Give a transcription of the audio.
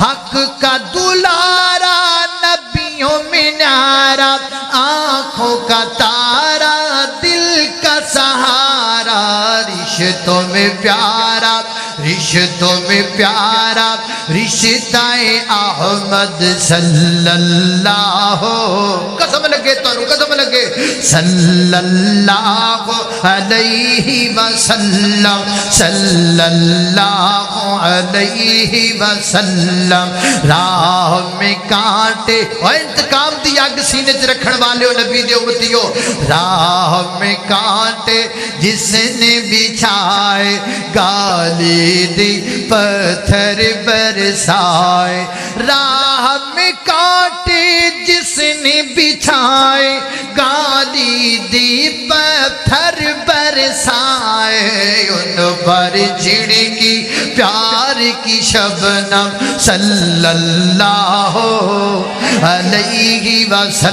حق کا دلارا نبیوں میں نیارا، آنکھوں کا تارا دل کا سہارا، رشتوں میں پیارا رشتوں میں پیارا رشتہ احمد صلی اللہ، قسم لگے تو قسم لگے، صلی اللہ علیہ وسلم، صلی اللہ علیہ وسلم۔ راہ میں کانٹے اور انتقام دی اگ سینے چ رکھن والے نبی دے امتیو، راہ میں کانٹے جس نے بچھائے، گالی دی پتھر برسائے، راہ میں کانٹے جس نے بچھائے، گالی دی پتھر برسائے، ان پر جھڑکی پیار کی شبنم صلی اللہ علیہ وسلم۔